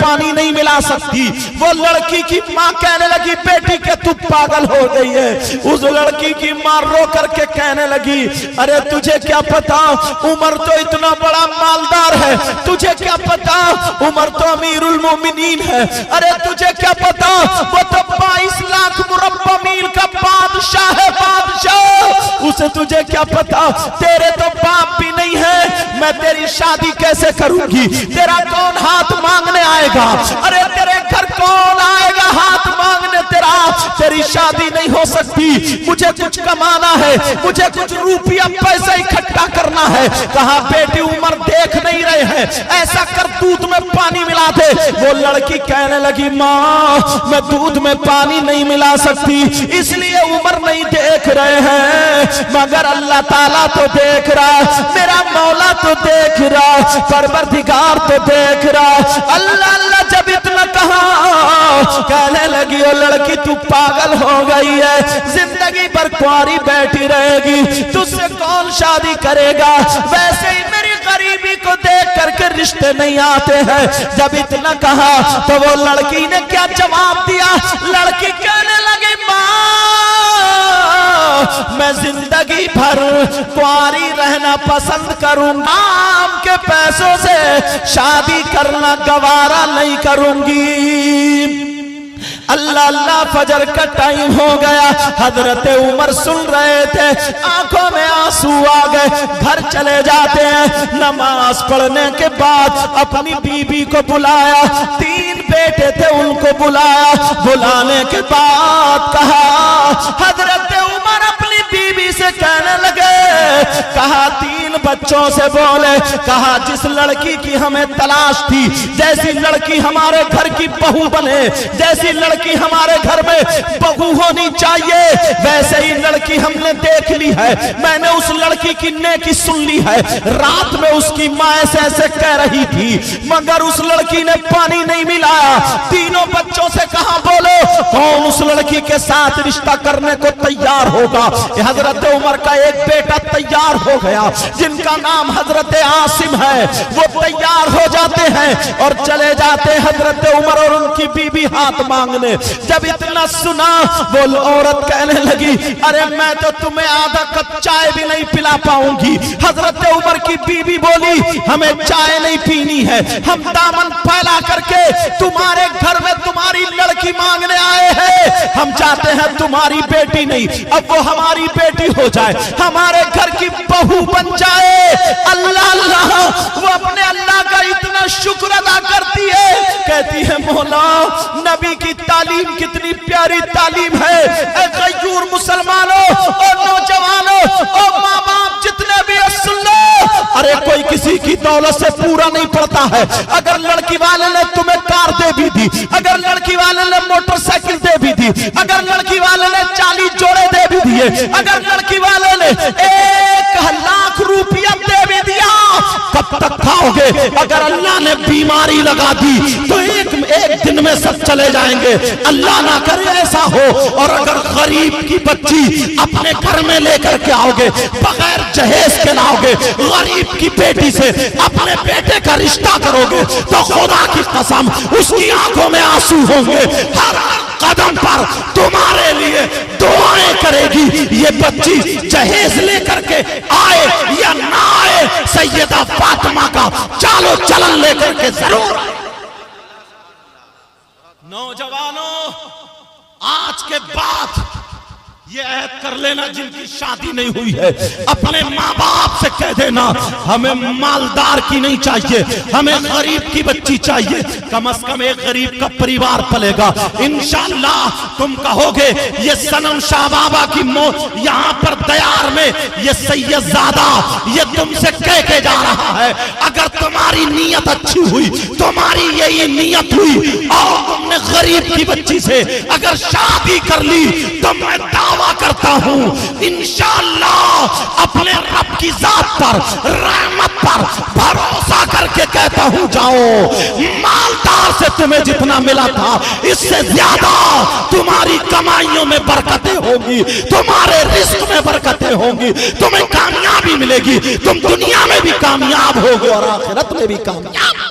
پانی نہیں ملا سکتی۔ وہ لڑکی کی ماں کہنے لگی بیٹی کہ تو پاگل ہو گئی ہے۔ اس لڑکی کی ماں رو کر کے کہنے لگی ارے تجھے کیا پتا عمر تو اتنا بڑا مالدار ہے، تجھے کیا پتا عمر تو امیر المومنین ہے، ارے تجھے کیا پتا وہ تو 22 لاکھ مربع میل کا بادشاہ ہے، بادشاہ، اسے تجھے کیا پتا تیرے تو باپ بھی نہیں ہے، میں تیری شادی کیسے کروں گی، تیرا کون ہاتھ مانگنے آئے گا، ارے تیرے گھر کون آئے گا ہاتھ مانگنے تیرا، تیری شادی نہیں ہو سکتی، مجھے کچھ کمانا ہے، مجھے کچھ روپیہ پیسہ اکٹھا کرنا ہے۔ کہا بیٹی عمر دیکھ نہیں رہے ہیں، ایسا کر دودھ میں پانی ملا دے۔ وہ لڑکی کہنے لگی ماں میں دودھ میں پانی نہیں ملا سکتی، اس لیے عمر نہیں دیکھ رہے ہیں، مگر اللہ تعالیٰ تو دیکھ رہا، میرا مولا تو دیکھ رہا، پروردگار تو دیکھ رہا۔ اللہ اللہ جب اتنا کہا کہنے لگی او لڑکی تو پاگل ہو گئی ہے، زندگی بھر کنواری بیٹھی رہے گی، تجھ سے کون شادی کرے گا، ویسے ہی میری غریبی کو دیکھ کر کے رشتے نہیں آتے ہیں۔ جب اتنا کہا تو وہ لڑکی نے کیا جواب دیا، لڑکی کہنے لگی ماں میں زندگی بھر کنواری رہنا پسند کروں گا، نام کے پیسوں سے شادی کرنا گوارا نہیں کروں گی۔ اللہ اللہ فجر کا ٹائم ہو گیا، حضرت عمر سن رہے تھے، آنکھوں میں آنسو آ گئے، گھر چلے جاتے ہیں۔ نماز پڑھنے کے بعد اپنی بیوی کو بلایا، 3 بیٹے تھے ان کو بلایا، بلانے کے بعد کہا حضرت عمر اپنی بیوی سے کہنے لگے، کہا 3 بچوں سے بولے، کہا جس لڑکی کی ہمیں تلاش تھی، جیسی لڑکی ہمارے گھر کی بہو بنے، جیسی لڑکی ہمارے گھر میں بہو ہونی چاہیے، ویسے ہی لڑکی ہم نے دیکھ لی ہے، میں نے اس لڑکی کی نیکی سن لی ہے، رات میں اس کی ماں ایسے کہہ رہی تھی، مگر اس لڑکی نے پانی نہیں ملایا۔ 3 بچوں سے کہا بولو کون اس لڑکی کے ساتھ رشتہ کرنے کو تیار ہوگا۔ حضرت عمر کا ایک بیٹا تیار ہو گیا جن کا نام حضرت عاصم ہے، وہ تیار ہو جاتے ہیں اور چلے جاتے حضرت عمر اور ان کی بیوی ہاتھ مانگنے۔ جب اتنا سنا وہ عورت کہنے لگی ارے میں تو تمہیں آدھا کپ چائے بھی نہیں پلا پاؤں گی۔ حضرت عمر کی بیوی بولی ہمیں چائے نہیں پینی ہے، ہم دامن پھیلا کر کے تمہارے گھر میں تمہاری لڑکی مانگنے آئے ہیں، ہم چاہتے ہیں تمہاری بیٹی نہیں اب وہ ہماری بیٹی ہو جائے، ہمارے گھر کی بہو بن جائے۔ اللہ اللہ وہ اپنے اللہ کا اتنا شکر ادا کرتی ہے، کہتی ہے مولا نبی کی تعلیم کتنی پیاری تعلیم ہے، اے غیور مسلمانوں اور نوجوانوں اور ماں باپ جتنے بھی سن لو، ارے کوئی کسی کی دولت سے پورا نہیں پڑتا ہے۔ اگر لڑکی والے نے تمہیں کار دے بھی دی، اگر لڑکی والے نے موٹر سائیکل دے بھی دی، اگر لڑکی والے نے 40 جوڑے دے بھی دیے، اگر لڑکی والے نے 1 لاکھ روپیہ دے بھی دیا، کب تک کھاؤ گے؟ اگر اللہ نے بیماری لگا دی تو ایک دن میں سب چلے جائیں گے، اللہ نہ کرے ایسا ہو۔ اور اگر غریب کی بچی اپنے گھر میں لے کر کے آؤ گے، بغیر جہیز کے لاؤ گے، غریب کی بیٹی سے اپنے بیٹے کا رشتہ کرو گے تو خدا کی قسم اس کی آنکھوں میں آنسو ہوں گے، ہر قدم پر تمہارے لیے دعائیں کرے گی۔ یہ بچی جہیز لے کر کے آئے یا نہ آئے، سیدہ فاطمہ کا چالو چلن لے کر کے ضرور آئے۔ نوجوانوں آج کے بعد یہ عہد کر لینا جن کی شادی نہیں ہوئی ہے، اپنے ماں باپ سے کہہ دینا ہمیں مالدار کی نہیں چاہیے، ہمیں غریب کی بچی چاہیے، کم از کم ایک غریب کا پریوار پلے گا۔ انشاءاللہ تم کہو گے یہ صنم شاہ بابا کی یہاں پر دیار میں یہ سید زادہ یہ تم سے کہہ کے جا رہا ہے، اگر تمہاری نیت اچھی ہوئی، تمہاری یہی نیت ہوئی اور تم نے غریب کی بچی سے اگر شادی کر لی تو میں دعویٰ کرتا ہوں انشاءاللہ اپنے رب کی ذات پر رحمت پر بھروسہ کر کے کہتا ہوں جاؤ، مالدار سے تمہیں جتنا ملا تھا اس سے زیادہ تمہاری کمائیوں میں برکتیں ہوں گی، تمہارے رزق میں برکتیں ہوں گی، تمہیں کامیابی ملے گی، تم دنیا میں بھی کامیاب ہوگے اور آخرت میں بھی کامیاب۔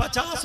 50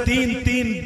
3-3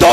2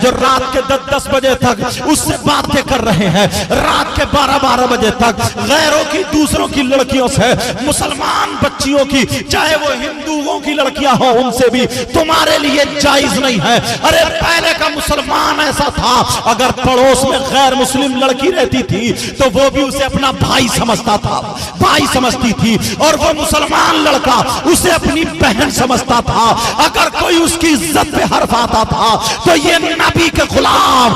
جو رات کے 10 بجے تک اس سے باتیں کر رہے ہیں, رات کے 12 بجے تک غیروں کی, دوسروں کی لڑکیوں سے, مسلمان بچیوں کی, چاہے وہ ہندوؤں کی لڑکیاں ہوں, ان سے بھی تمہارے لیے جائز نہیں ہے. ارے پہلے کا مسلمان ایسا تھا, اگر پڑوس میں غیر مسلم لڑکی رہتی تھی تو وہ بھی اسے اپنا بھائی سمجھتا تھا, بھائی سمجھتی تھی, اور وہ مسلمان لڑکا اسے اپنی بہن سمجھتا تھا. اگر کوئی اس کی عزت پہ حرف آتا تھا تو یہ نبی کے غلام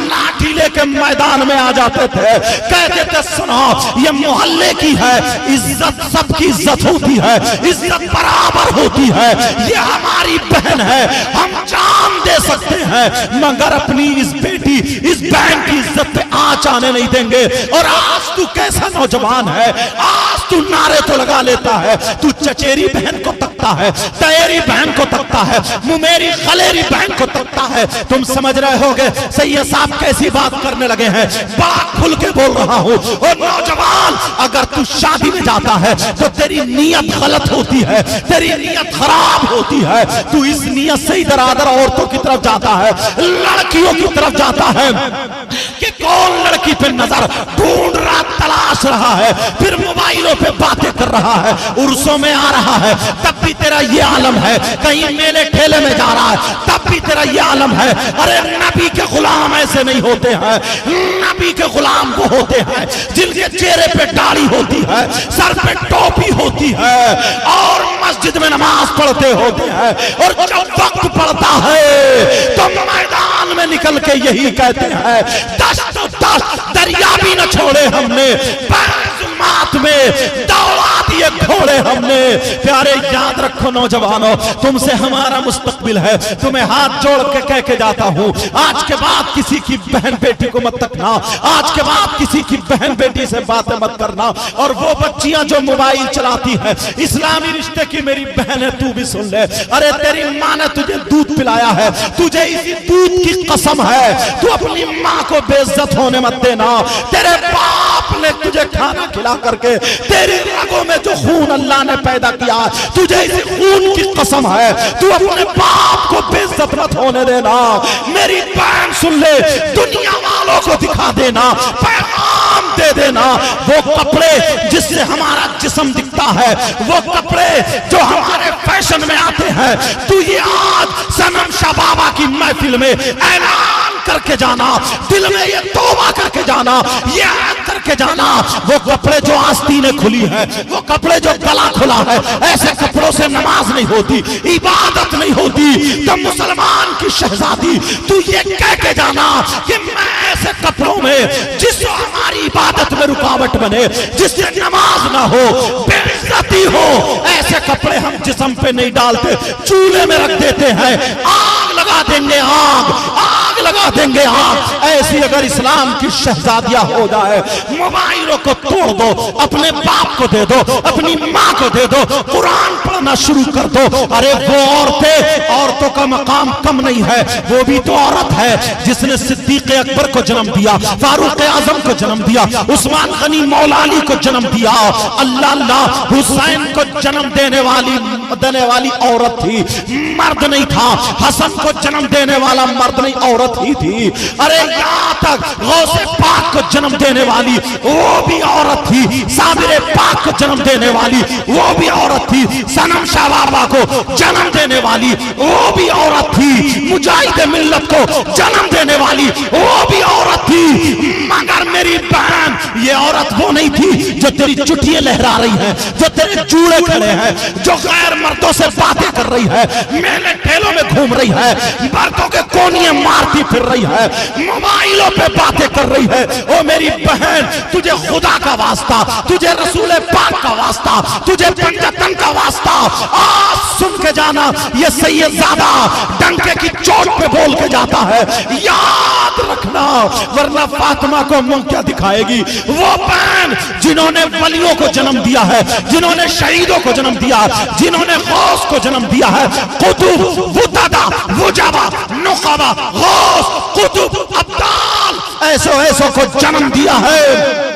لاٹھی لے کے میدان میں آ جاتے تھے, کہتے تھے سنو یہ محلے کی ہے, عزت سب کی عزت ہوتی ہے, عزت برابر ہوتی ہے, یہ ہماری بہن ہے, ہم جان دے سکتے ہیں مگر اپنی اس بیٹی, اس بہن کی عزت پہ آنچ آنے نہیں دیں گے. اور آج تو کیسا نوجوان ہے, آج تو نعرے تو لگا لیتا ہے, تو چچیری بہن کو تکتا ہے, تیری بہن کو تکتا ہے, میری خلیری بہن کو تکتا ہے. تم سمجھ رہے ہوگے سید صاحب کیسی بات کرنے لگے ہیں, بات کھل کے بول رہا ہوں. اور نوجوان اگر تو شادی میں جاتا ہے تو تیری نیت غلط ہوتی ہے, تیری نیت خراب ہوتی ہے, تو اس نیت سے ادھر ادھر عورتوں کی طرف جاتا ہے, لڑکیوں کی طرف جاتا ہے کہ کون لڑکی پہ نظر ڈھونڈ رہا, تلاش رہا ہے, پھر موبائلوں پہ باتیں کر رہا ہے, عرسوں میں آ رہا ہے, تب بھی تیرا یہ عالم ہے, کہیں میلے ٹھیلے میں جا رہا ہے, تب بھی تیرا یہ عالم ہے. ارے نبی کے غلام ایسے نہیں ہوتے ہیں, نبی کے غلام وہ ہوتے ہیں جن کے چہرے پہ داڑھی ہوتی ہے, سر پہ ٹوپی ہوتی ہے, اور مسجد میں نماز پڑھتے ہوتے ہیں, اور جب وقت پڑتا ہے تو میدان میں نکل کے یہی کہتے ہیں دشت و دشت دریا بھی نہ چھوڑے ہم نے, ظلمات میں دوڑا دیے گھوڑے ہم نے. پیارے یاد رکھو نوجوانوں, تم سے ہمارا مستقبل ہے, تمہیں ہاتھ جوڑ کے کہہ کے جاتا ہوں, آج کے بعد کسی کی بہن بیٹی کو مت تکنا, آج کے بعد کسی کی بہن بیٹی سے باتیں مت کرنا. اور وہ بچیاں جو موبائل چلاتی ہیں, اسلامی رشتے کی میری بہن ہے, تو بھی سن لے, ارے تیری ماں نے تجھے دودھ پلایا ہے, تجھے اسی دودھ کی قسم ہے تو اپنی ماں کو بے عزت ہونے مت دینا. تیرے باپ نے تجھے کھانا کھلا کر کے تیری رگوں میں جو خون اللہ نے پیدا کیا, تجھے اسی خون کی قسم ہے تو اپنے باپ کو بے عزت مت ہونے دینا. میری بہن سن لے, دنیا والوں کو دکھا دینا, پیغام دے دینا, وہ کپڑے جس سے ہمارا جسم دکھتا ہے, وہ کپڑے جو ہمارے فیشن میں آتے ہیں, تو یہ آج صنم شاہ بابا کی محفل میں اعلان کر کے جانا, دل میں یہ توبہ کر کے جانا, یہ عہد کر کے جانا, وہ کپڑے جو آستینیں کھلی ہے, وہ کپڑے جو گلا کھلا ہے, ایسے کپڑوں سے نماز نہیں ہوتی, عبادت نہیں ہوتی. تو مسلمان کی شہزادی تو یہ کہہ کے جانا کہ میں ایسے کپڑوں میں جس سے ہماری عبادت میں رکاوٹ بنے, جس سے نماز نہ ہو, بے عزتی ہو, ایسے کپڑے ہم جسم پہ نہیں ڈالتے, چولہے میں رکھ دیتے ہیں, آگ لگا دیں گے, آگ لگا دیں گے آگ. ایسی اگر اسلام کی شہزادیاں ہو جائے, موبائلوں کو توڑ دو, اپنے باپ کو دے دو, اپنی ماں کو دے دو, قرآن پڑھنا شروع کر دو. ارے وہ عورتوں کا مقام کم نہیں ہے, وہ بھی تو عورت ہے جس نے صدیق اکبر کو جنم دیا, فاروق اعظم کو جنم دیا, عثمان غنی مولا علی کو جنم دیا, اللہ حسین کو جنم دینے والی عورت تھی, مرد نہیں تھا. حسن کو جنم دینے والا مرد نہیں, عورت ہی تھی. ارے یہاں تک غوث پاک کو جنم دینے والی وہ بھی عورت تھی, صابر پاک کو جنم دینے والی وہ بھی عورت تھی, صنم شاہ بابا کو جنم دینے والی وہ بھی عورت تھی, مجاہد ملت کو جنم دینے والی وہ بھی عورت تھی. مگر میری بہن یہ عورت وہ نہیں تھی جو تیری چٹیاں لہرا رہی ہے, جو تیرے جوڑے کھڑے ہیں, جو غیر مردوں سے باتیں کر رہی ہے, میلے ٹھیلوں میں گھوم رہی ہے, مردوں کے کونیاں مارتی پھر رہی ہے, موبائلوں پہ باتیں کر رہی ہے. او میری بہن, تجھے خدا کا واسطہ, تجھے رسول پاک کا واسطہ, تجھے پنجتن کا واسطہ, آج سن کے جانا, یہ سید زادہ ڈنکے کی چوٹ پہ بول کے جاتا ہے, یاد رکھنا, ورنہ فاطمہ کو منہ کیا دکھائے گی. وہ بہن جنہوں نے ولیوں کو جنم دیا ہے, جنہوں نے شہیدوں کو جنم دیا, جنہوں نے غوث کو جنم دیا ہے, قطب, وطدہ, وجبہ, نقبہ, غوث, قطب, ابدال, ایسوں کو جنم دیا ہے.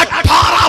18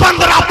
15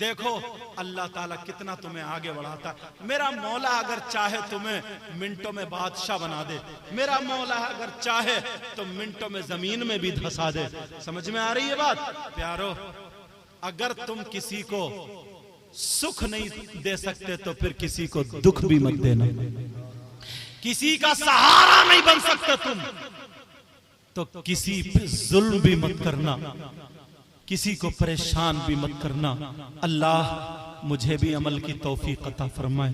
دیکھو اللہ تعالیٰ کتنا تمہیں آگے بڑھاتا ہے. میرا مولا اگر چاہے تمہیں منٹوں میں بادشاہ بنا دے, میرا مولا اگر چاہے تو منٹوں میں زمین میں بھی دھسا دے. سمجھ میں آ رہی ہے بات پیارو؟ اگر تم کسی کو سکھ نہیں دے سکتے تو پھر کسی کو دکھ بھی مت دینا. کسی کا سہارا نہیں بن سکتے تم تو کسی پہ ظلم بھی مت کرنا, کسی کو پریشان بھی مت کرنا. اللہ مجھے بھی عمل کی توفیق عطا فرمائے,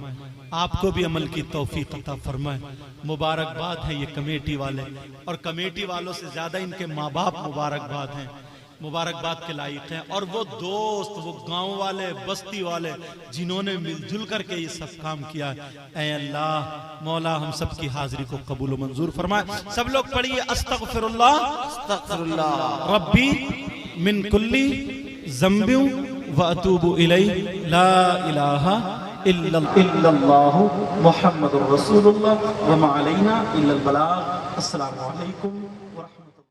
آپ کو بھی عمل کی توفیق عطا فرمائے. مبارکباد ہے یہ کمیٹی والے, اور کمیٹی والوں سے زیادہ ان کے ماں باپ مبارکباد ہیں, مبارکباد کے لائق ہیں. اور وہ دوست, وہ گاؤں والے, بستی والے جنہوں نے مل جل کر کے یہ سب کام کیا. اے اللہ مولا ہم سب کی حاضری کو قبول و منظور فرمائے. سب لوگ پڑھیے استغفر اللہ ربی من کلی ذنب واتوب الیہ لا الہ الا اللہ محمد رسول اللہ وما علینا الا البلاغ. السلام علیکم ورحمۃ اللہ.